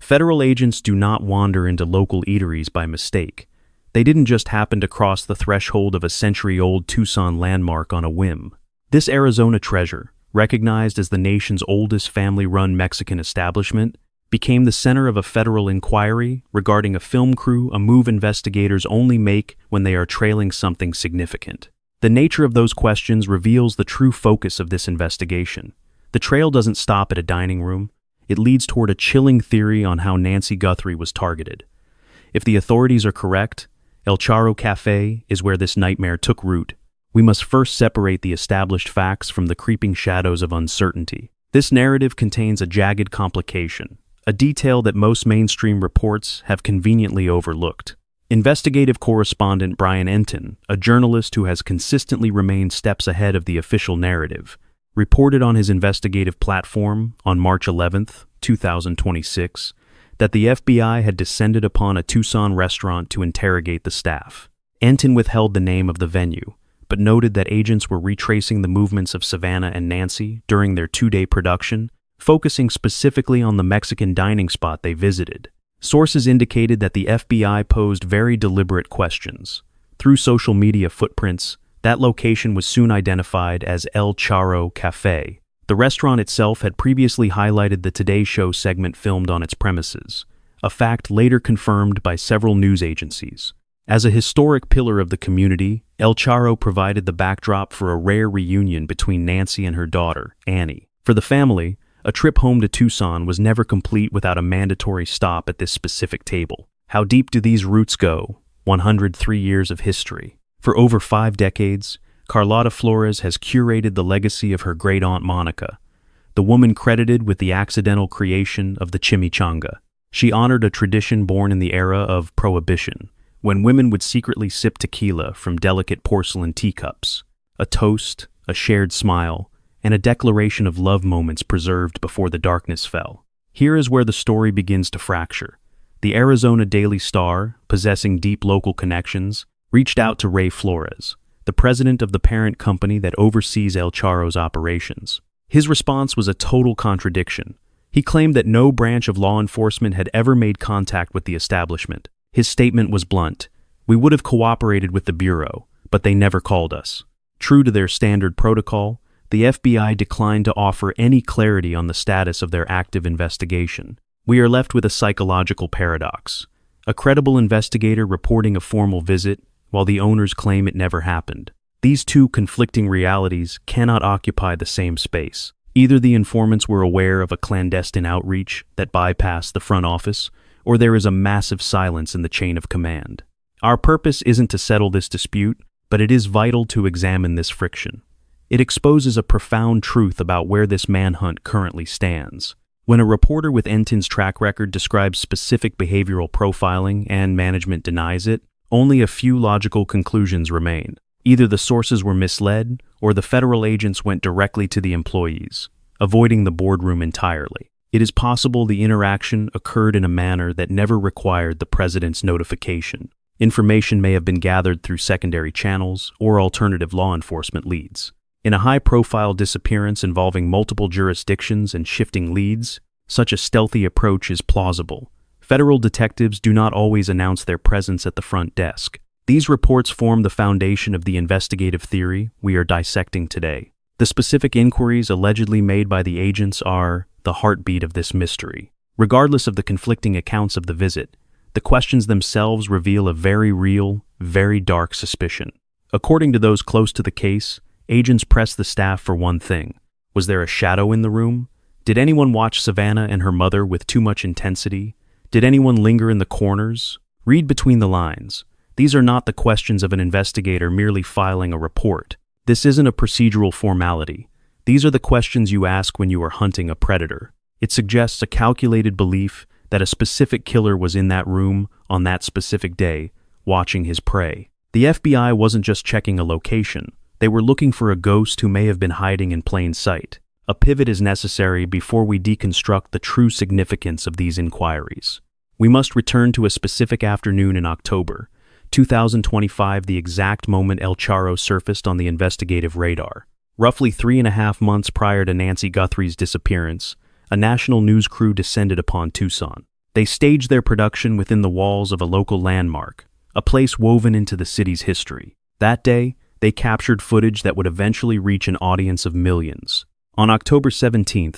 Federal agents do not wander into local eateries by mistake. They didn't just happen to cross the threshold of a century-old Tucson landmark on a whim. This Arizona treasure, recognized as the nation's oldest family-run Mexican establishment, became the center of a federal inquiry regarding a film crew, a move investigators only make when they are trailing something significant. The nature of those questions reveals the true focus of this investigation. The trail doesn't stop at a dining room. It leads toward a chilling theory on how Nancy Guthrie was targeted. If the authorities are correct, El Charro Cafe is where this nightmare took root. We must first separate the established facts from the creeping shadows of uncertainty. This narrative contains a jagged complication, a detail that most mainstream reports have conveniently overlooked. Investigative correspondent Brian Entin, a journalist who has consistently remained steps ahead of the official narrative, reported on his investigative platform on March 11, 2026, that the FBI had descended upon a Tucson restaurant to interrogate the staff. Entin withheld the name of the venue, but noted that agents were retracing the movements of Savannah and Nancy during their two-day production, focusing specifically on the Mexican dining spot they visited. Sources indicated that the FBI posed very deliberate questions. Through social media footprints, that location was soon identified as El Charro Cafe. The restaurant itself had previously highlighted the Today Show segment filmed on its premises, a fact later confirmed by several news agencies. As a historic pillar of the community, El Charro provided the backdrop for a rare reunion between Nancy and her daughter, Annie. For the family, a trip home to Tucson was never complete without a mandatory stop at this specific table. How deep do these roots go? 103 years of history. For over 5 decades, Carlotta Flores has curated the legacy of her great-aunt Monica, the woman credited with the accidental creation of the chimichanga. She honored a tradition born in the era of Prohibition, when women would secretly sip tequila from delicate porcelain teacups. A toast, a shared smile, and a declaration of love moments preserved before the darkness fell. Here is where the story begins to fracture. The Arizona Daily Star, possessing deep local connections, reached out to Ray Flores, the president of the parent company that oversees El Charro's operations. His response was a total contradiction. He claimed that no branch of law enforcement had ever made contact with the establishment. His statement was blunt. "We would have cooperated with the Bureau, but they never called us." True to their standard protocol, the FBI declined to offer any clarity on the status of their active investigation. We are left with a psychological paradox. A credible investigator reporting a formal visit, while the owners claim it never happened. These two conflicting realities cannot occupy the same space. Either the informants were aware of a clandestine outreach that bypassed the front office, or there is a massive silence in the chain of command. Our purpose isn't to settle this dispute, but it is vital to examine this friction. It exposes a profound truth about where this manhunt currently stands. When a reporter with Entin's track record describes specific behavioral profiling and management denies it, only a few logical conclusions remain. Either the sources were misled, or the federal agents went directly to the employees, avoiding the boardroom entirely. It is possible the interaction occurred in a manner that never required the president's notification. Information may have been gathered through secondary channels or alternative law enforcement leads. In a high-profile disappearance involving multiple jurisdictions and shifting leads, such a stealthy approach is plausible. Federal detectives do not always announce their presence at the front desk. These reports form the foundation of the investigative theory we are dissecting today. The specific inquiries allegedly made by the agents are the heartbeat of this mystery. Regardless of the conflicting accounts of the visit, the questions themselves reveal a very real, very dark suspicion. According to those close to the case, agents pressed the staff for one thing. Was there a shadow in the room? Did anyone watch Savannah and her mother with too much intensity? Did anyone linger in the corners? Read between the lines. These are not the questions of an investigator merely filing a report. This isn't a procedural formality. These are the questions you ask when you are hunting a predator. It suggests a calculated belief that a specific killer was in that room on that specific day, watching his prey. The FBI wasn't just checking a location. They were looking for a ghost who may have been hiding in plain sight. A pivot is necessary before we deconstruct the true significance of these inquiries. We must return to a specific afternoon in October 2025, the exact moment El Charro surfaced on the investigative radar. Roughly 3.5 months prior to Nancy Guthrie's disappearance, a national news crew descended upon Tucson. They staged their production within the walls of a local landmark, a place woven into the city's history. That day, they captured footage that would eventually reach an audience of millions. On October 17,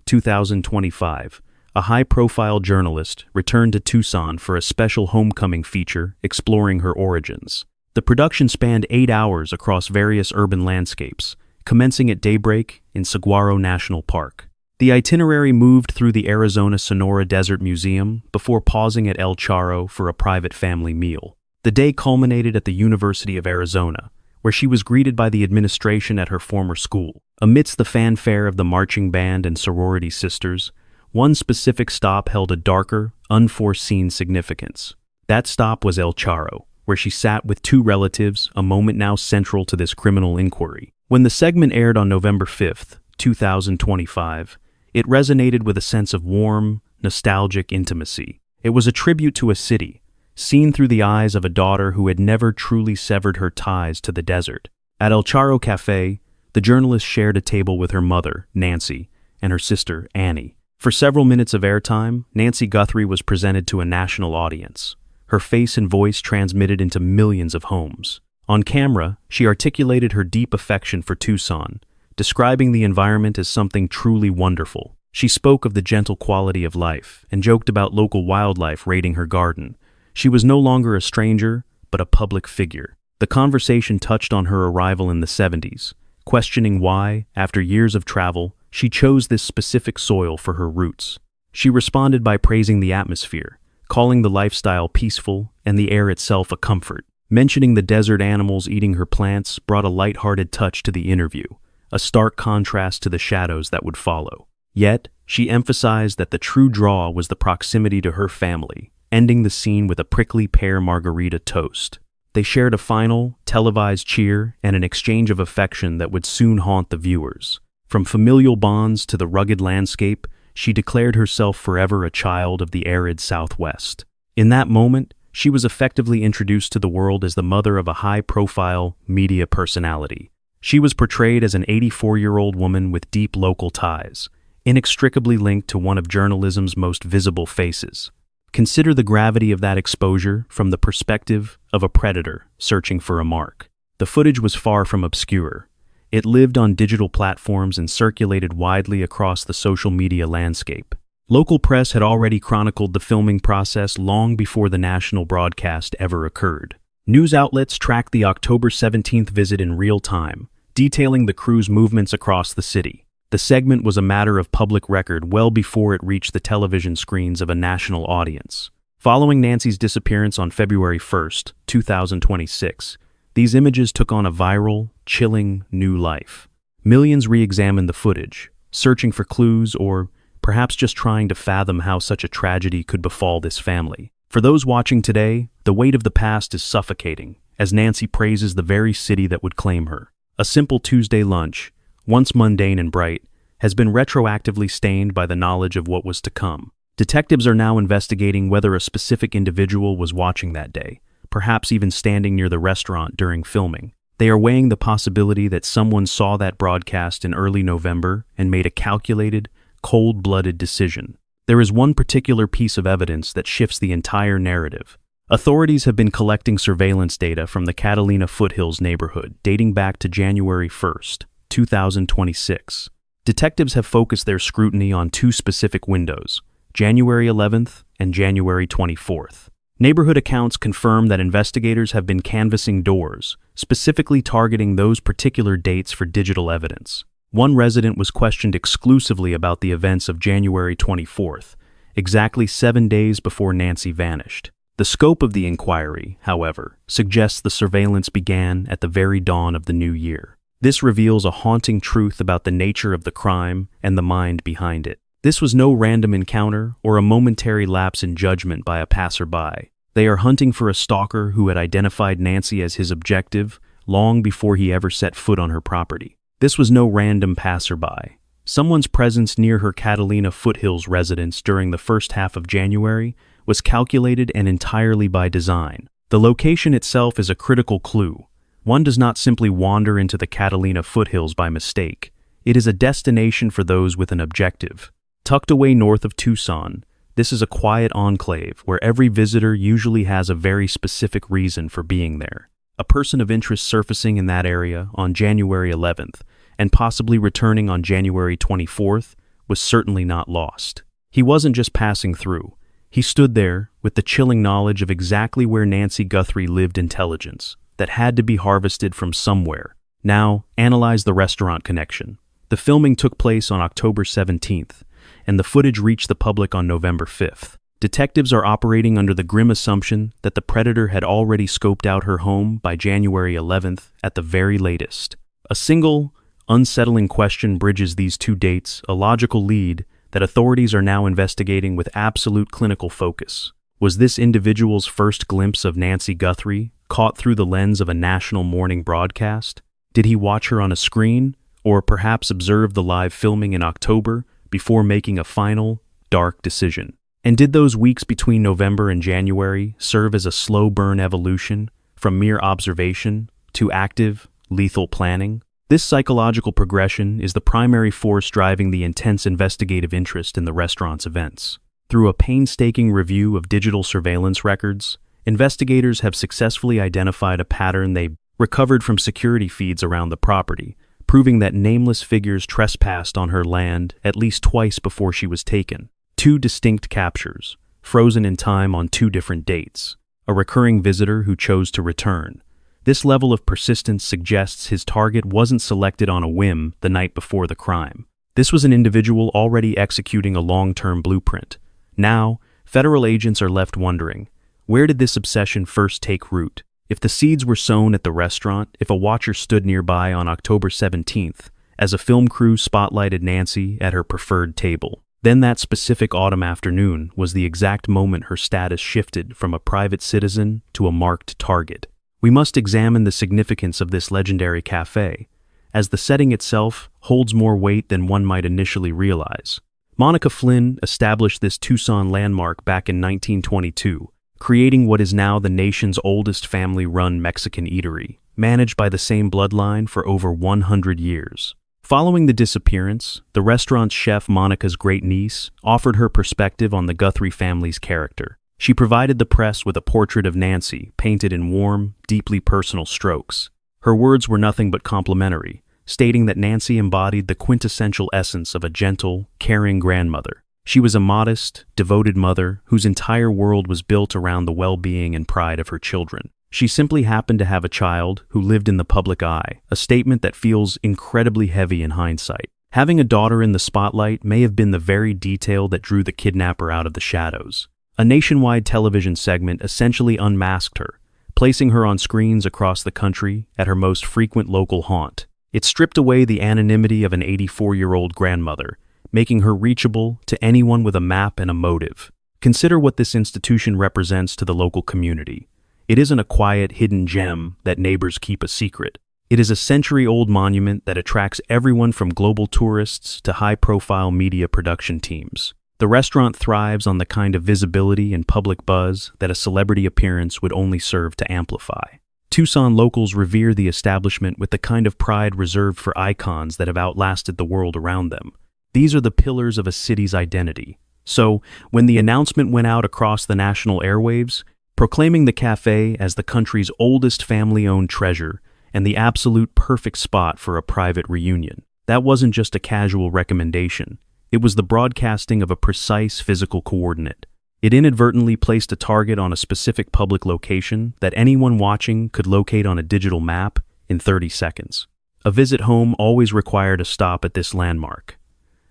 2025, a high-profile journalist returned to Tucson for a special homecoming feature exploring her origins. The production spanned 8 hours across various urban landscapes, commencing at daybreak in Saguaro National Park. The itinerary moved through the Arizona Sonora Desert Museum before pausing at El Charro for a private family meal. The day culminated at the University of Arizona, where she was greeted by the administration at her former school. Amidst the fanfare of the marching band and sorority sisters, one specific stop held a darker, unforeseen significance. That stop was El Charro, where she sat with 2 relatives, a moment now central to this criminal inquiry. When the segment aired on November 5, 2025, it resonated with a sense of warm, nostalgic intimacy. It was a tribute to a city, seen through the eyes of a daughter who had never truly severed her ties to the desert. At El Charro Cafe, the journalist shared a table with her mother, Nancy, and her sister, Annie. For several minutes of airtime, Nancy Guthrie was presented to a national audience. Her face and voice transmitted into millions of homes. On camera, she articulated her deep affection for Tucson, describing the environment as something truly wonderful. She spoke of the gentle quality of life and joked about local wildlife raiding her garden. She was no longer a stranger, but a public figure. The conversation touched on her arrival in the 70s, questioning why, after years of travel, she chose this specific soil for her roots. She responded by praising the atmosphere, calling the lifestyle peaceful and the air itself a comfort. Mentioning the desert animals eating her plants brought a light-hearted touch to the interview, a stark contrast to the shadows that would follow. Yet, she emphasized that the true draw was the proximity to her family, ending the scene with a prickly pear margarita toast. They shared a final, televised cheer and an exchange of affection that would soon haunt the viewers. From familial bonds to the rugged landscape, she declared herself forever a child of the arid Southwest. In that moment, she was effectively introduced to the world as the mother of a high-profile media personality. She was portrayed as an 84-year-old woman with deep local ties, inextricably linked to one of journalism's most visible faces. Consider the gravity of that exposure from the perspective of a predator searching for a mark. The footage was far from obscure. It lived on digital platforms and circulated widely across the social media landscape. Local press had already chronicled the filming process long before the national broadcast ever occurred. News outlets tracked the October 17th visit in real time, detailing the crew's movements across the city. The segment was a matter of public record well before it reached the television screens of a national audience. Following Nancy's disappearance on February 1, 2026, these images took on a viral, chilling new life. Millions re-examined the footage, searching for clues or perhaps just trying to fathom how such a tragedy could befall this family. For those watching today, the weight of the past is suffocating, as Nancy praises the very city that would claim her. A simple Tuesday lunch, once mundane and bright, has been retroactively stained by the knowledge of what was to come. Detectives are now investigating whether a specific individual was watching that day, perhaps even standing near the restaurant during filming. They are weighing the possibility that someone saw that broadcast in early November and made a calculated, cold-blooded decision. There is one particular piece of evidence that shifts the entire narrative. Authorities have been collecting surveillance data from the Catalina Foothills neighborhood dating back to January 1st, 2026. Detectives have focused their scrutiny on two specific windows, January 11th and January 24th. Neighborhood accounts confirm that investigators have been canvassing doors, specifically targeting those particular dates for digital evidence. One resident was questioned exclusively about the events of January 24th, exactly 7 days before Nancy vanished. The scope of the inquiry, however, suggests the surveillance began at the very dawn of the new year. This reveals a haunting truth about the nature of the crime and the mind behind it. This was no random encounter or a momentary lapse in judgment by a passerby. They are hunting for a stalker who had identified Nancy as his objective long before he ever set foot on her property. This was no random passerby. Someone's presence near her Catalina Foothills residence during the first half of January was calculated and entirely by design. The location itself is a critical clue. One does not simply wander into the Catalina Foothills by mistake. It is a destination for those with an objective. Tucked away north of Tucson, This is a quiet enclave where every visitor usually has a very specific reason for being there. A person of interest surfacing in that area on January 11th and possibly returning on January 24th was certainly not lost. He wasn't just passing through. He stood there with the chilling knowledge of exactly where Nancy Guthrie lived intelligence that had to be harvested from somewhere. Now, analyze the restaurant connection. The filming took place on October 17th, and the footage reached the public on November 5th. Detectives are operating under the grim assumption that the predator had already scoped out her home by January 11th at the very latest. A single, unsettling question bridges these two dates, a logical lead that authorities are now investigating with absolute clinical focus. Was this individual's first glimpse of Nancy Guthrie caught through the lens of a national morning broadcast? Did he watch her on a screen, or perhaps observe the live filming in October before making a final, dark decision? And did those weeks between November and January serve as a slow burn evolution from mere observation to active, lethal planning? This psychological progression is the primary force driving the intense investigative interest in the restaurant's events. Through a painstaking review of digital surveillance records, investigators have successfully identified a pattern they recovered from security feeds around the property, proving that nameless figures trespassed on her land at least twice before she was taken. Two distinct captures, frozen in time on two different dates. A recurring visitor who chose to return. This level of persistence suggests his target wasn't selected on a whim the night before the crime. This was an individual already executing a long-term blueprint. Now, federal agents are left wondering, where did this obsession first take root? If the seeds were sown at the restaurant, if a watcher stood nearby on October 17th, as a film crew spotlighted Nancy at her preferred table, then that specific autumn afternoon was the exact moment her status shifted from a private citizen to a marked target. We must examine the significance of this legendary cafe, as the setting itself holds more weight than one might initially realize. Monica Flynn established this Tucson landmark back in 1922, creating what is now the nation's oldest family-run Mexican eatery, managed by the same bloodline for over 100 years. Following the disappearance, the restaurant's chef Monica's great-niece offered her perspective on the Guthrie family's character. She provided the press with a portrait of Nancy, painted in warm, deeply personal strokes. Her words were nothing but complimentary, stating that Nancy embodied the quintessential essence of a gentle, caring grandmother. She was a modest, devoted mother whose entire world was built around the well-being and pride of her children. She simply happened to have a child who lived in the public eye, a statement that feels incredibly heavy in hindsight. Having a daughter in the spotlight may have been the very detail that drew the kidnapper out of the shadows. A nationwide television segment essentially unmasked her, placing her on screens across the country at her most frequent local haunt. It stripped away the anonymity of an 84-year-old grandmother, making her reachable to anyone with a map and a motive. Consider what this institution represents to the local community. It isn't a quiet, hidden gem that neighbors keep a secret. It is a century-old monument that attracts everyone from global tourists to high-profile media production teams. The restaurant thrives on the kind of visibility and public buzz that a celebrity appearance would only serve to amplify. Tucson locals revere the establishment with the kind of pride reserved for icons that have outlasted the world around them. These are the pillars of a city's identity. So, when the announcement went out across the national airwaves, proclaiming the cafe as the country's oldest family-owned treasure and the absolute perfect spot for a private reunion, that wasn't just a casual recommendation. It was the broadcasting of a precise physical coordinate. It inadvertently placed a target on a specific public location that anyone watching could locate on a digital map in 30 seconds. A visit home always required a stop at this landmark.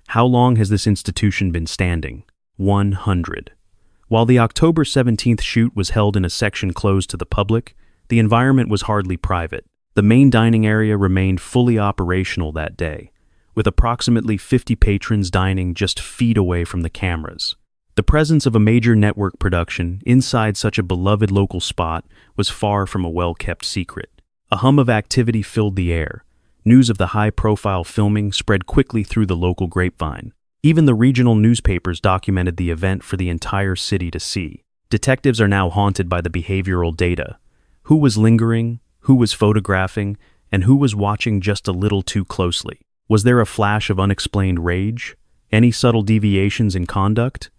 How long has this institution been standing? 100. While the October 17th shoot was held in a section closed to the public, the environment was hardly private. The main dining area remained fully operational that day, with approximately 50 patrons dining just feet away from the cameras. The presence of a major network production inside such a beloved local spot was far from a well-kept secret. A hum of activity filled the air. News of the high-profile filming spread quickly through the local grapevine. Even the regional newspapers documented the event for the entire city to see. Detectives are now haunted by the behavioral data. Who was lingering, who was photographing, and who was watching just a little too closely? Was there a flash of unexplained rage? Any subtle deviations in conduct?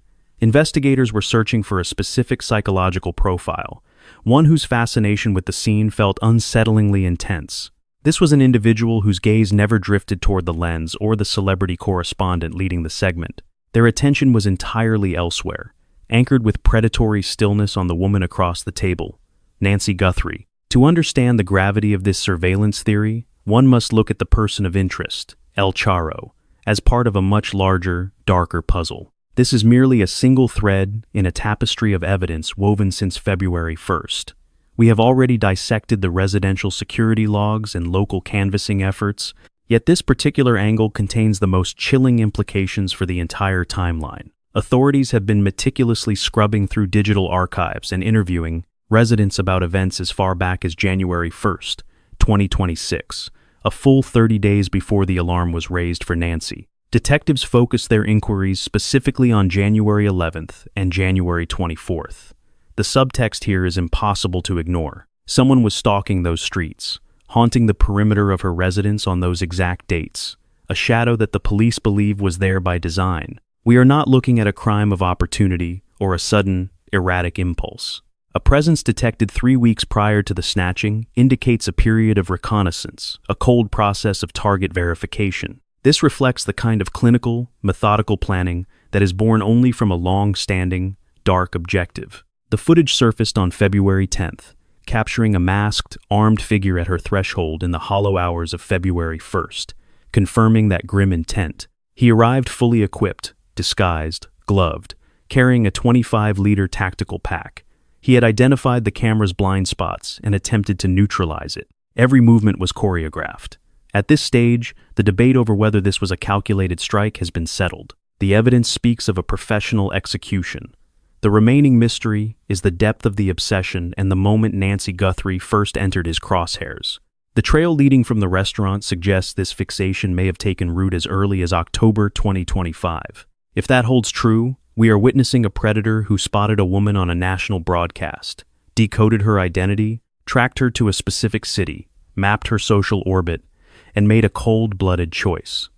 Investigators were searching for a specific psychological profile, one whose fascination with the scene felt unsettlingly intense. This was an individual whose gaze never drifted toward the lens or the celebrity correspondent leading the segment. Their attention was entirely elsewhere, anchored with predatory stillness on the woman across the table, Nancy Guthrie. To understand the gravity of this surveillance theory, one must look at the person of interest, El Charro, as part of a much larger, darker puzzle. This is merely a single thread in a tapestry of evidence woven since February 1st. We have already dissected the residential security logs and local canvassing efforts, yet this particular angle contains the most chilling implications for the entire timeline. Authorities have been meticulously scrubbing through digital archives and interviewing residents about events as far back as January 1st, 2026, a full 30 days before the alarm was raised for Nancy. Detectives focused their inquiries specifically on January 11th and January 24th. The subtext here is impossible to ignore. Someone was stalking those streets, haunting the perimeter of her residence on those exact dates, a shadow that the police believe was there by design. We are not looking at a crime of opportunity or a sudden, erratic impulse. A presence detected 3 weeks prior to the snatching indicates a period of reconnaissance, a cold process of target verification. This reflects the kind of clinical, methodical planning that is born only from a long-standing, dark objective. The footage surfaced on February 10th, capturing a masked, armed figure at her threshold in the hollow hours of February 1st, confirming that grim intent. He arrived fully equipped, disguised, gloved, carrying a 25-liter tactical pack. He had identified the camera's blind spots and attempted to neutralize it. Every movement was choreographed. At this stage, the debate over whether this was a calculated strike has been settled. The evidence speaks of a professional execution. The remaining mystery is the depth of the obsession and the moment Nancy Guthrie first entered his crosshairs. The trail leading from the restaurant suggests this fixation may have taken root as early as October 2025. If that holds true, we are witnessing a predator who spotted a woman on a national broadcast, decoded her identity, tracked her to a specific city, mapped her social orbit, and made a cold-blooded choice.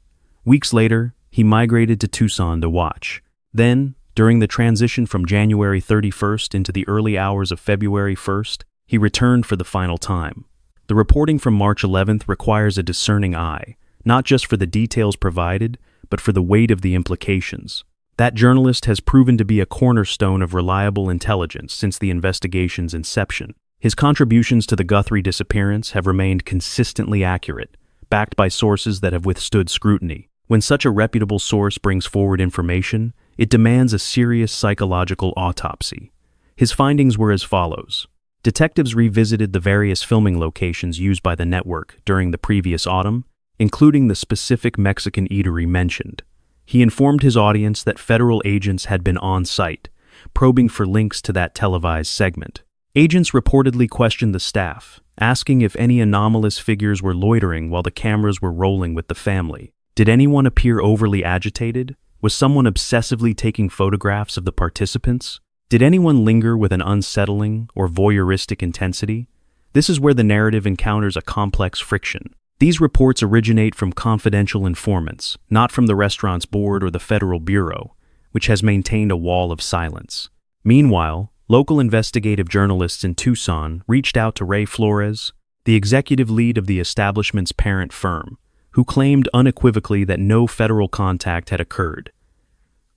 Weeks later, he migrated to Tucson to watch. Then, during the transition from January 31st into the early hours of February 1st, he returned for the final time. The reporting from March 11th requires a discerning eye, not just for the details provided, but for the weight of the implications. That journalist has proven to be a cornerstone of reliable intelligence since the investigation's inception. His contributions to the Guthrie disappearance have remained consistently accurate, backed by sources that have withstood scrutiny. When such a reputable source brings forward information, it demands a serious psychological autopsy. His findings were as follows. Detectives revisited the various filming locations used by the network during the previous autumn, including the specific Mexican eatery mentioned. He informed his audience that federal agents had been on site, probing for links to that televised segment. Agents reportedly questioned the staff, asking if any anomalous figures were loitering while the cameras were rolling with the family. Did anyone appear overly agitated? Was someone obsessively taking photographs of the participants? Did anyone linger with an unsettling or voyeuristic intensity? This is where the narrative encounters a complex friction. These reports originate from confidential informants, not from the restaurant's board or the Federal Bureau, which has maintained a wall of silence. Meanwhile, local investigative journalists in Tucson reached out to Ray Flores, the executive lead of the establishment's parent firm, who claimed unequivocally that no federal contact had occurred.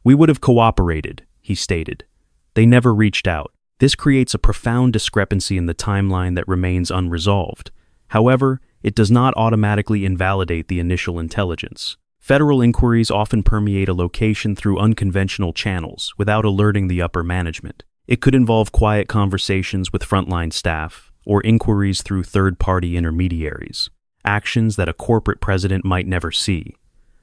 "We would have cooperated," he stated. "They never reached out." This creates a profound discrepancy in the timeline that remains unresolved. However, it does not automatically invalidate the initial intelligence. Federal inquiries often permeate a location through unconventional channels without alerting the upper management. It could involve quiet conversations with frontline staff or inquiries through third-party intermediaries, actions that a corporate president might never see.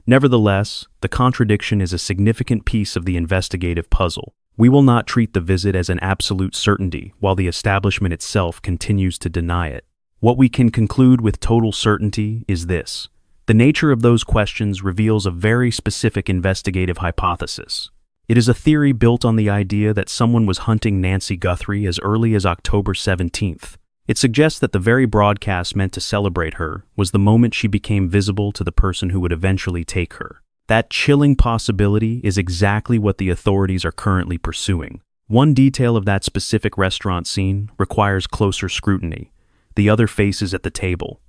Nevertheless, the contradiction is a significant piece of the investigative puzzle. We will not treat the visit as an absolute certainty while the establishment itself continues to deny it. What we can conclude with total certainty is this. The nature of those questions reveals a very specific investigative hypothesis. It is a theory built on the idea that someone was hunting Nancy Guthrie as early as October 17th. It suggests that the very broadcast meant to celebrate her was the moment she became visible to the person who would eventually take her. That chilling possibility is exactly what the authorities are currently pursuing. One detail of that specific restaurant scene requires closer scrutiny: the other faces at the table.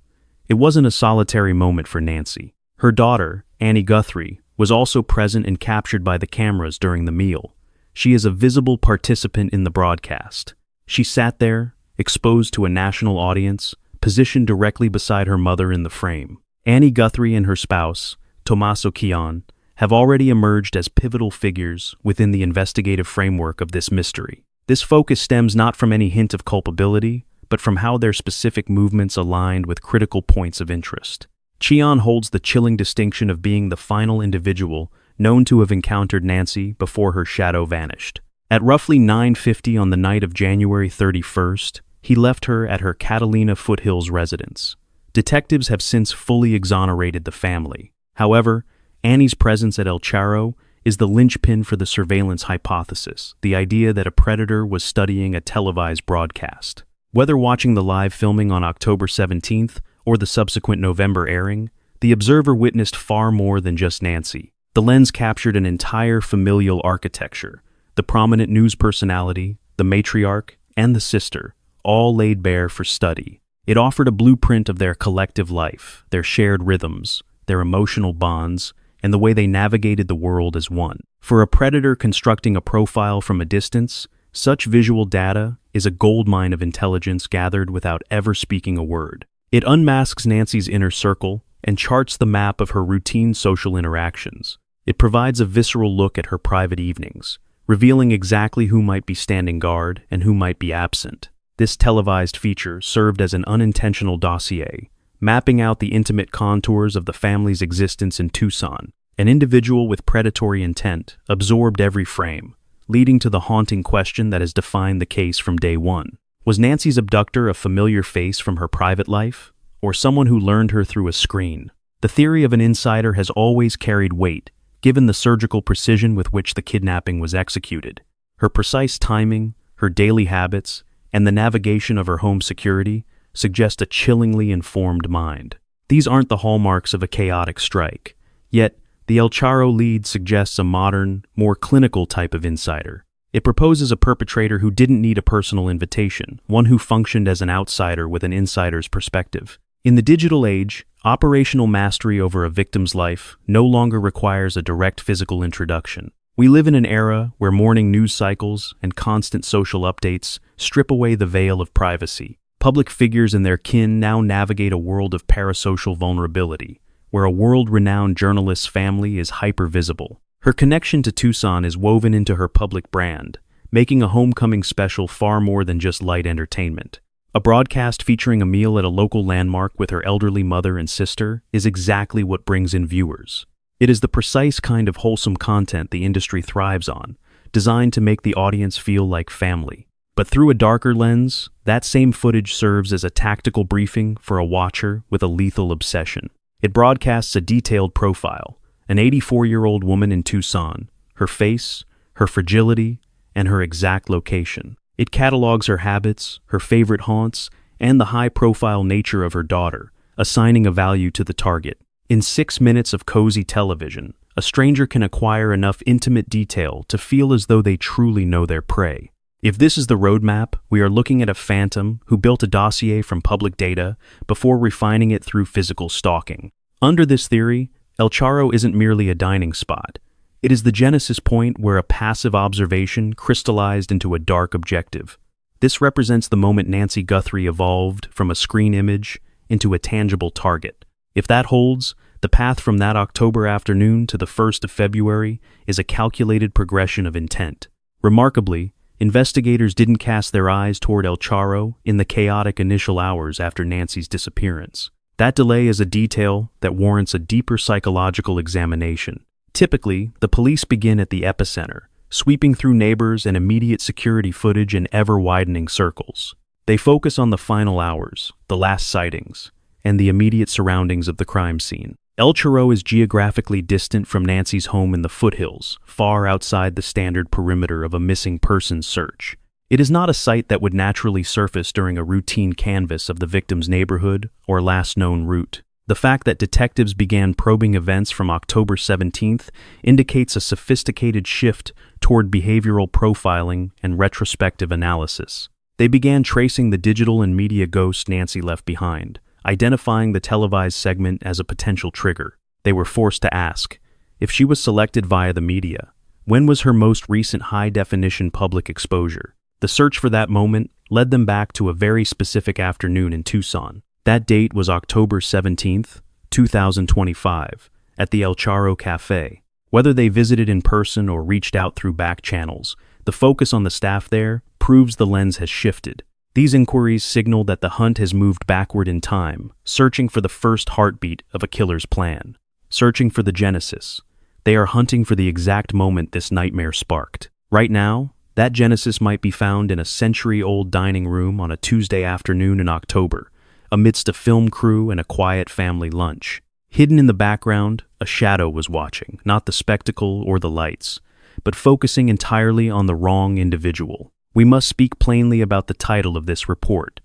It wasn't a solitary moment for Nancy. Her daughter, Annie Guthrie, was also present and captured by the cameras during the meal. She is a visible participant in the broadcast. She sat there, exposed to a national audience, positioned directly beside her mother in the frame. Annie Guthrie and her spouse, Tommaso Chion, have already emerged as pivotal figures within the investigative framework of this mystery. This focus stems not from any hint of culpability, but from how their specific movements aligned with critical points of interest. Chion holds the chilling distinction of being the final individual known to have encountered Nancy before her shadow vanished. At roughly 9:50 on the night of January 31st, he left her at her Catalina Foothills residence. Detectives have since fully exonerated the family. However, Annie's presence at El Charro is the linchpin for the surveillance hypothesis, the idea that a predator was studying a televised broadcast. Whether watching the live filming on October 17th or the subsequent November airing, the observer witnessed far more than just Nancy. The lens captured an entire familial architecture: the prominent news personality, the matriarch, and the sister, all laid bare for study. It offered a blueprint of their collective life, their shared rhythms, their emotional bonds, and the way they navigated the world as one. For a predator constructing a profile from a distance, such visual data is a goldmine of intelligence gathered without ever speaking a word. It unmasks Nancy's inner circle and charts the map of her routine social interactions. It provides a visceral look at her private evenings, revealing exactly who might be standing guard and who might be absent. This televised feature served as an unintentional dossier, mapping out the intimate contours of the family's existence in Tucson. An individual with predatory intent absorbed every frame, leading to the haunting question that has defined the case from day one. Was Nancy's abductor a familiar face from her private life, or someone who learned her through a screen? The theory of an insider has always carried weight, given the surgical precision with which the kidnapping was executed. Her precise timing, her daily habits, and the navigation of her home security suggest a chillingly informed mind. These aren't the hallmarks of a chaotic strike. Yet, the El Charro lead suggests a modern, more clinical type of insider. It proposes a perpetrator who didn't need a personal invitation, one who functioned as an outsider with an insider's perspective. In the digital age, operational mastery over a victim's life no longer requires a direct physical introduction. We live in an era where morning news cycles and constant social updates strip away the veil of privacy. Public figures and their kin now navigate a world of parasocial vulnerability, where a world-renowned journalist's family is hyper-visible. Her connection to Tucson is woven into her public brand, making a homecoming special far more than just light entertainment. A broadcast featuring a meal at a local landmark with her elderly mother and sister is exactly what brings in viewers. It is the precise kind of wholesome content the industry thrives on, designed to make the audience feel like family. But through a darker lens, that same footage serves as a tactical briefing for a watcher with a lethal obsession. It broadcasts a detailed profile: an 84-year-old woman in Tucson, her face, her fragility, and her exact location. It catalogs her habits, her favorite haunts, and the high-profile nature of her daughter, assigning a value to the target. In 6 minutes of cozy television, a stranger can acquire enough intimate detail to feel as though they truly know their prey. If this is the roadmap, we are looking at a phantom who built a dossier from public data before refining it through physical stalking. Under this theory, El Charro isn't merely a dining spot. It is the genesis point where a passive observation crystallized into a dark objective. This represents the moment Nancy Guthrie evolved from a screen image into a tangible target. If that holds, the path from that October afternoon to the 1st of February is a calculated progression of intent. Remarkably, investigators didn't cast their eyes toward El Charro in the chaotic initial hours after Nancy's disappearance. That delay is a detail that warrants a deeper psychological examination. Typically, the police begin at the epicenter, sweeping through neighbors and immediate security footage in ever-widening circles. They focus on the final hours, the last sightings, and the immediate surroundings of the crime scene. El Charro is geographically distant from Nancy's home in the foothills, far outside the standard perimeter of a missing persons search. It is not a site that would naturally surface during a routine canvass of the victim's neighborhood or last known route. The fact that detectives began probing events from October 17th indicates a sophisticated shift toward behavioral profiling and retrospective analysis. They began tracing the digital and media ghost Nancy left behind, identifying the televised segment as a potential trigger. They were forced to ask, if she was selected via the media, when was her most recent high-definition public exposure? The search for that moment led them back to a very specific afternoon in Tucson. That date was October 17th, 2025, at the Charro Cafe. Whether they visited in person or reached out through back channels, the focus on the staff there proves the lens has shifted. These inquiries signal that the hunt has moved backward in time, searching for the first heartbeat of a killer's plan, searching for the genesis. They are hunting for the exact moment this nightmare sparked. Right now, that genesis might be found in a century-old dining room on a Tuesday afternoon in October, amidst a film crew and a quiet family lunch. Hidden in the background, a shadow was watching, not the spectacle or the lights, but focusing entirely on the wrong individual. We must speak plainly about the title of this report.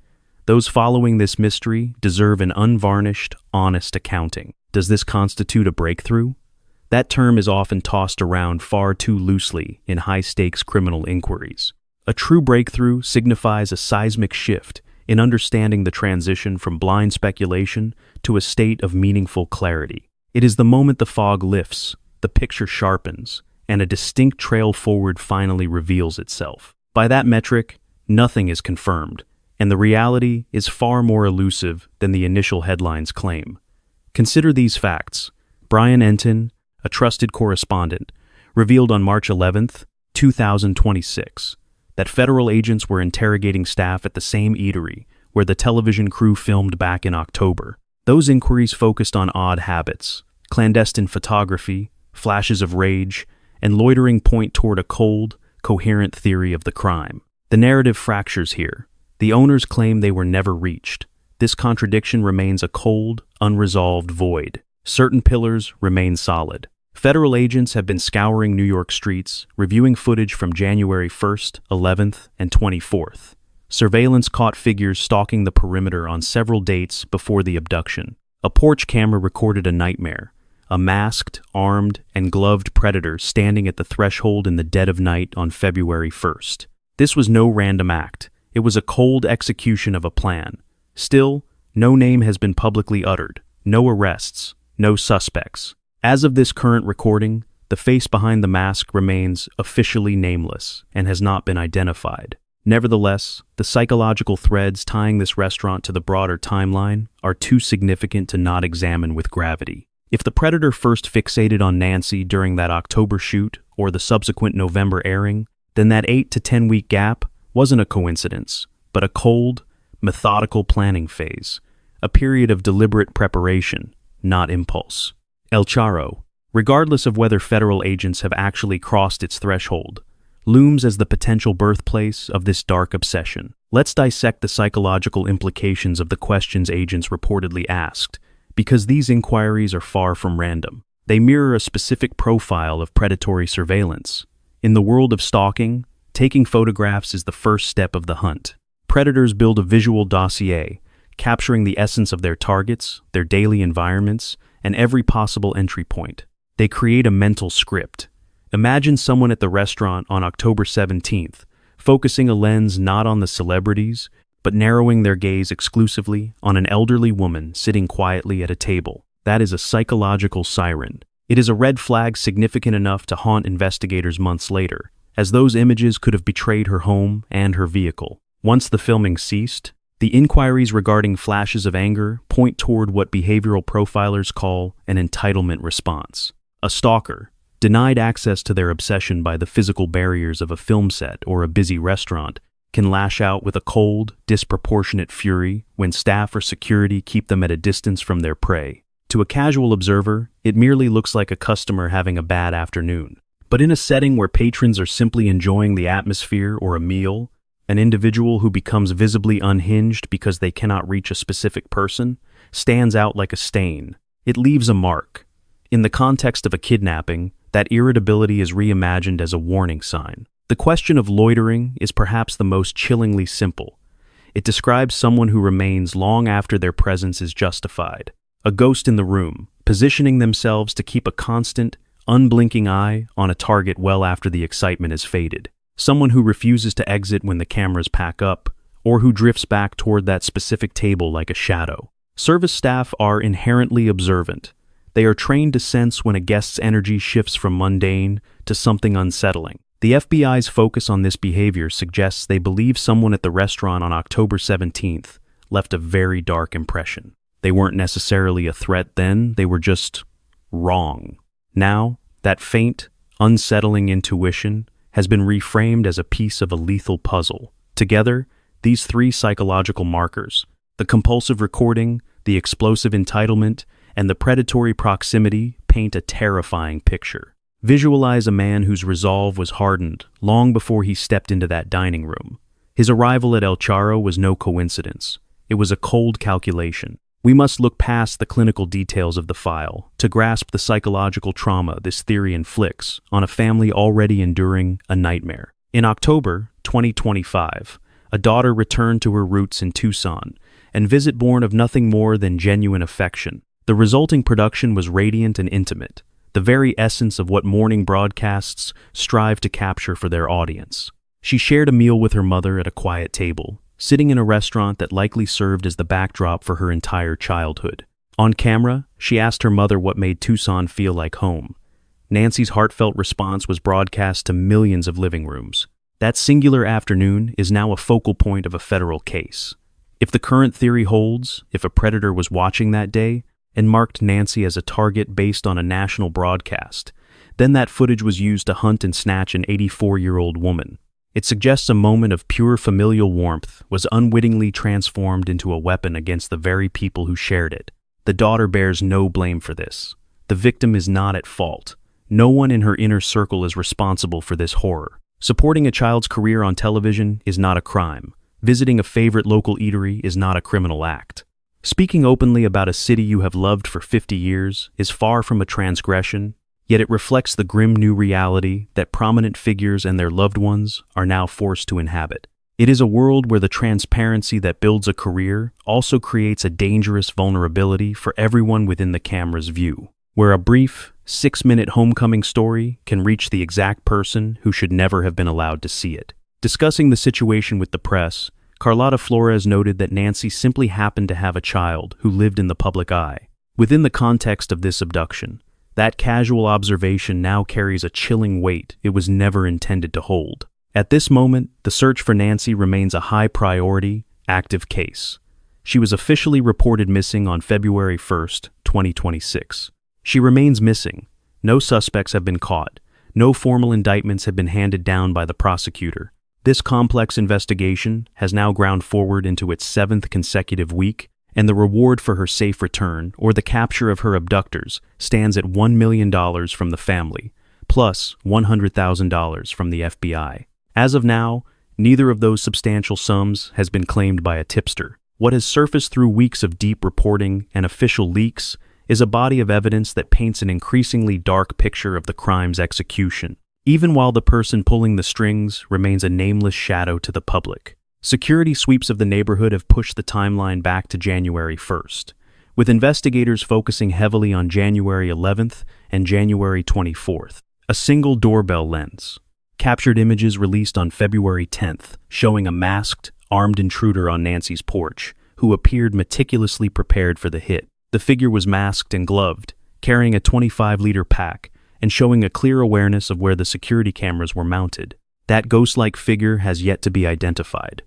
Those following this mystery deserve an unvarnished, honest accounting. Does this constitute a breakthrough? That term is often tossed around far too loosely in high-stakes criminal inquiries. A true breakthrough signifies a seismic shift in understanding the transition from blind speculation to a state of meaningful clarity. It is the moment the fog lifts, the picture sharpens, and a distinct trail forward finally reveals itself. By that metric, nothing is confirmed, and the reality is far more elusive than the initial headlines claim. Consider these facts. Brian Entin, a trusted correspondent, revealed on March 11th, 2026, that federal agents were interrogating staff at the same eatery where the television crew filmed back in October. Those inquiries focused on odd habits, clandestine photography, flashes of rage, and loitering point toward a cold, coherent theory of the crime. The narrative fractures here. The owners claim they were never reached. This contradiction remains a cold, unresolved void. Certain pillars remain solid. Federal agents have been scouring New York streets, reviewing footage from January 1st, 11th, and 24th. Surveillance caught figures stalking the perimeter on several dates before the abduction. A porch camera recorded a nightmare, a masked, armed, and gloved predator standing at the threshold in the dead of night on February 1st. This was no random act. It was a cold execution of a plan. Still, no name has been publicly uttered, no arrests, no suspects. As of this current recording, the face behind the mask remains officially nameless and has not been identified. Nevertheless, the psychological threads tying this restaurant to the broader timeline are too significant to not examine with gravity. If the predator first fixated on Nancy during that October shoot or the subsequent November airing, then that 8 to 10 week gap wasn't a coincidence, but a cold, methodical planning phase, a period of deliberate preparation, not impulse. El Charro, regardless of whether federal agents have actually crossed its threshold, looms as the potential birthplace of this dark obsession. Let's dissect the psychological implications of the questions agents reportedly asked, because these inquiries are far from random. They mirror a specific profile of predatory surveillance. In the world of stalking, taking photographs is the first step of the hunt. Predators build a visual dossier, capturing the essence of their targets, their daily environments, and every possible entry point. They create a mental script. Imagine someone at the restaurant on October 17th, focusing a lens not on the celebrities, but narrowing their gaze exclusively on an elderly woman sitting quietly at a table. That is a psychological siren. It is a red flag significant enough to haunt investigators months later, as those images could have betrayed her home and her vehicle. Once the filming ceased, the inquiries regarding flashes of anger point toward what behavioral profilers call an entitlement response. A stalker, denied access to their obsession by the physical barriers of a film set or a busy restaurant, can lash out with a cold, disproportionate fury when staff or security keep them at a distance from their prey. To a casual observer, it merely looks like a customer having a bad afternoon. But in a setting where patrons are simply enjoying the atmosphere or a meal, an individual who becomes visibly unhinged because they cannot reach a specific person stands out like a stain. It leaves a mark. In the context of a kidnapping, that irritability is reimagined as a warning sign. The question of loitering is perhaps the most chillingly simple. It describes someone who remains long after their presence is justified. a ghost in the room, positioning themselves to keep a constant, unblinking eye on a target well after the excitement has faded. Someone who refuses to exit when the cameras pack up, or who drifts back toward that specific table like a shadow. Service staff are inherently observant. They are trained to sense when a guest's energy shifts from mundane to something unsettling. The FBI's focus on this behavior suggests they believe someone at the restaurant on October 17th left a very dark impression. They weren't necessarily a threat then, they were just wrong. Now, that faint, unsettling intuition has been reframed as a piece of a lethal puzzle. Together, these three psychological markers, the compulsive recording, the explosive entitlement, and the predatory proximity, paint a terrifying picture. Visualize a man whose resolve was hardened long before he stepped into that dining room. His arrival at El Charro was no coincidence. It was a cold calculation. We must look past the clinical details of the file to grasp the psychological trauma this theory inflicts on a family already enduring a nightmare. In October 2025, a daughter returned to her roots in Tucson, and visit born of nothing more than genuine affection. The resulting production was radiant and intimate, the very essence of what morning broadcasts strive to capture for their audience. She shared a meal with her mother at a quiet table, sitting in a restaurant that likely served as the backdrop for her entire childhood. On camera, she asked her mother what made Tucson feel like home. Nancy's heartfelt response was broadcast to millions of living rooms. That singular afternoon is now a focal point of a federal case. If the current theory holds, if a predator was watching that day and marked Nancy as a target based on a national broadcast, then that footage was used to hunt and snatch an 84-year-old woman. It suggests a moment of pure familial warmth was unwittingly transformed into a weapon against the very people who shared it. The daughter bears no blame for this. The victim is not at fault. No one in her inner circle is responsible for this horror. Supporting a child's career on television is not a crime. Visiting a favorite local eatery is not a criminal act. Speaking openly about a city you have loved for 50 years is far from a transgression, yet it reflects the grim new reality that prominent figures and their loved ones are now forced to inhabit. It is a world where the transparency that builds a career also creates a dangerous vulnerability for everyone within the camera's view, where a brief, 6-minute homecoming story can reach the exact person who should never have been allowed to see it. Discussing the situation with the press, Carlotta Flores noted that Nancy simply happened to have a child who lived in the public eye. Within the context of this abduction, that casual observation now carries a chilling weight it was never intended to hold. At this moment, the search for Nancy remains a high-priority, active case. She was officially reported missing on February 1st, 2026. She remains missing. No suspects have been caught. No formal indictments have been handed down by the prosecutor. This complex investigation has now ground forward into its 7th consecutive week, and the reward for her safe return, or the capture of her abductors, stands at $1 million from the family, plus $100,000 from the FBI. As of now, neither of those substantial sums has been claimed by a tipster. What has surfaced through weeks of deep reporting and official leaks is a body of evidence that paints an increasingly dark picture of the crime's execution, even while the person pulling the strings remains a nameless shadow to the public. Security sweeps of the neighborhood have pushed the timeline back to January 1st, with investigators focusing heavily on January 11th and January 24th. A single doorbell lens captured images released on February 10th, showing a masked, armed intruder on Nancy's porch, who appeared meticulously prepared for the hit. The figure was masked and gloved, carrying a 25-liter pack, and showing a clear awareness of where the security cameras were mounted. That ghost-like figure has yet to be identified.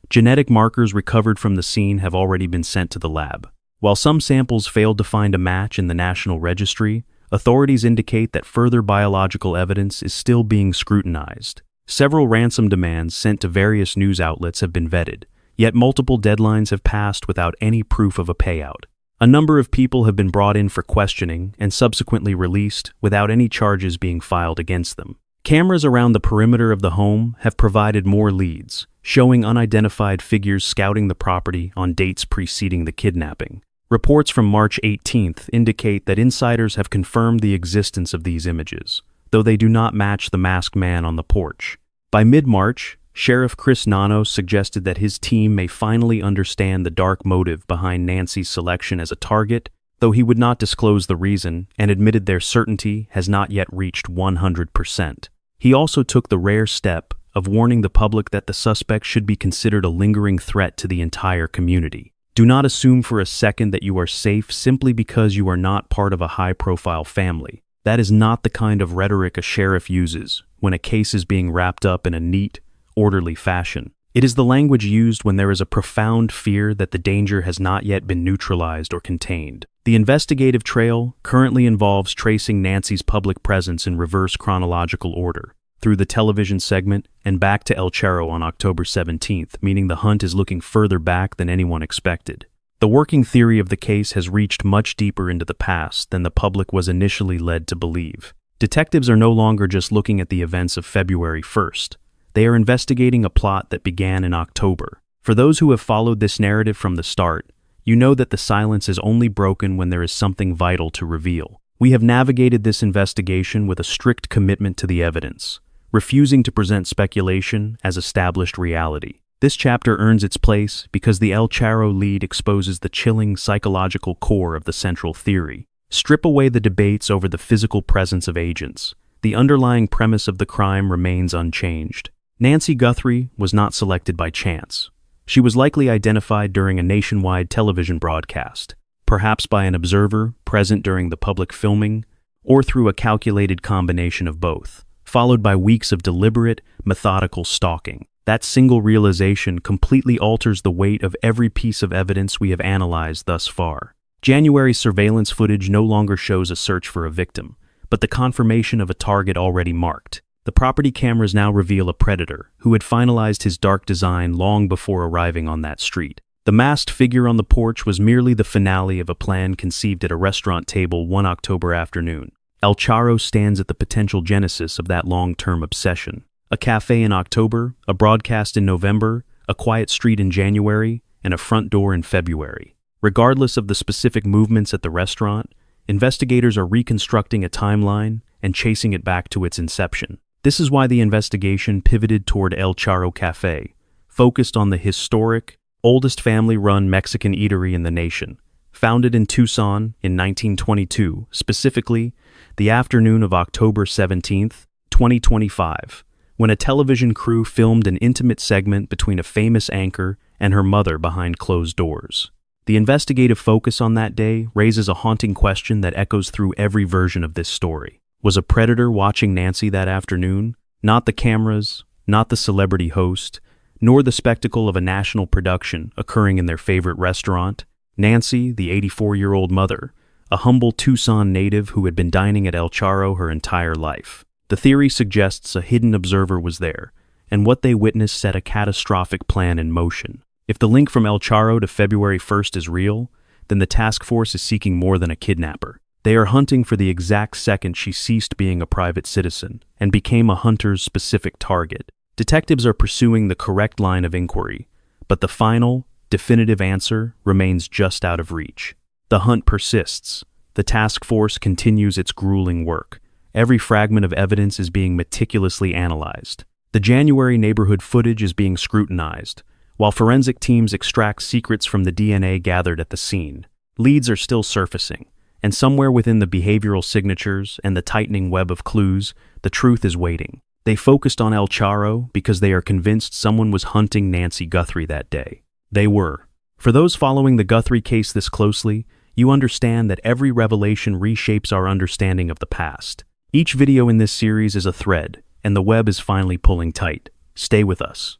Genetic markers recovered from the scene have already been sent to the lab. While some samples failed to find a match in the National Registry, authorities indicate that further biological evidence is still being scrutinized. Several ransom demands sent to various news outlets have been vetted, yet multiple deadlines have passed without any proof of a payout. A number of people have been brought in for questioning and subsequently released without any charges being filed against them. Cameras around the perimeter of the home have provided more leads, showing unidentified figures scouting the property on dates preceding the kidnapping. Reports from March 18th indicate that insiders have confirmed the existence of these images, though they do not match the masked man on the porch. By mid-March, Sheriff Chris Nanos suggested that his team may finally understand the dark motive behind Nancy's selection as a target, though he would not disclose the reason and admitted their certainty has not yet reached 100%. He also took the rare step of warning the public that the suspect should be considered a lingering threat to the entire community. Do not assume for a second that you are safe simply because you are not part of a high-profile family. That is not the kind of rhetoric a sheriff uses when a case is being wrapped up in a neat, orderly fashion. It is the language used when there is a profound fear that the danger has not yet been neutralized or contained. The investigative trail currently involves tracing Nancy's public presence in reverse chronological order, through the television segment and back to El Charro on October 17th, meaning the hunt is looking further back than anyone expected. The working theory of the case has reached much deeper into the past than the public was initially led to believe. Detectives are no longer just looking at the events of February 1st. They are investigating a plot that began in October. For those who have followed this narrative from the start, you know that the silence is only broken when there is something vital to reveal. We have navigated this investigation with a strict commitment to the evidence, refusing to present speculation as established reality. This chapter earns its place because the El Charro lead exposes the chilling psychological core of the central theory. Strip away the debates over the physical presence of agents. The underlying premise of the crime remains unchanged. Nancy Guthrie was not selected by chance. She was likely identified during a nationwide television broadcast, perhaps by an observer present during the public filming, or through a calculated combination of both, followed by weeks of deliberate, methodical stalking. That single realization completely alters the weight of every piece of evidence we have analyzed thus far. January's surveillance footage no longer shows a search for a victim, but the confirmation of a target already marked. The property cameras now reveal a predator who had finalized his dark design long before arriving on that street. The masked figure on the porch was merely the finale of a plan conceived at a restaurant table one October afternoon. El Charro stands at the potential genesis of that long-term obsession. A cafe in October, a broadcast in November, a quiet street in January, and a front door in February. Regardless of the specific movements at the restaurant, investigators are reconstructing a timeline and chasing it back to its inception. This is why the investigation pivoted toward El Charro Cafe, focused on the historic, oldest family-run Mexican eatery in the nation. Founded in Tucson in 1922, specifically the afternoon of October 17, 2025, when a television crew filmed an intimate segment between a famous anchor and her mother behind closed doors. The investigative focus on that day raises a haunting question that echoes through every version of this story. Was a predator watching Nancy that afternoon? Not the cameras, not the celebrity host, nor the spectacle of a national production occurring in their favorite restaurant. Nancy, the 84-year-old mother, a humble Tucson native who had been dining at El Charro her entire life. The theory suggests a hidden observer was there, and what they witnessed set a catastrophic plan in motion. If the link from El Charro to February 1st is real, then the task force is seeking more than a kidnapper. They are hunting for the exact second she ceased being a private citizen and became a hunter's specific target. Detectives are pursuing the correct line of inquiry, but the final, definitive answer remains just out of reach. The hunt persists. The task force continues its grueling work. Every fragment of evidence is being meticulously analyzed. The January neighborhood footage is being scrutinized, while forensic teams extract secrets from the DNA gathered at the scene. Leads are still surfacing, and somewhere within the behavioral signatures and the tightening web of clues, the truth is waiting. They focused on El Charro because they are convinced someone was hunting Nancy Guthrie that day. They were. For those following the Guthrie case this closely, you understand that every revelation reshapes our understanding of the past. Each video in this series is a thread, and the web is finally pulling tight. Stay with us.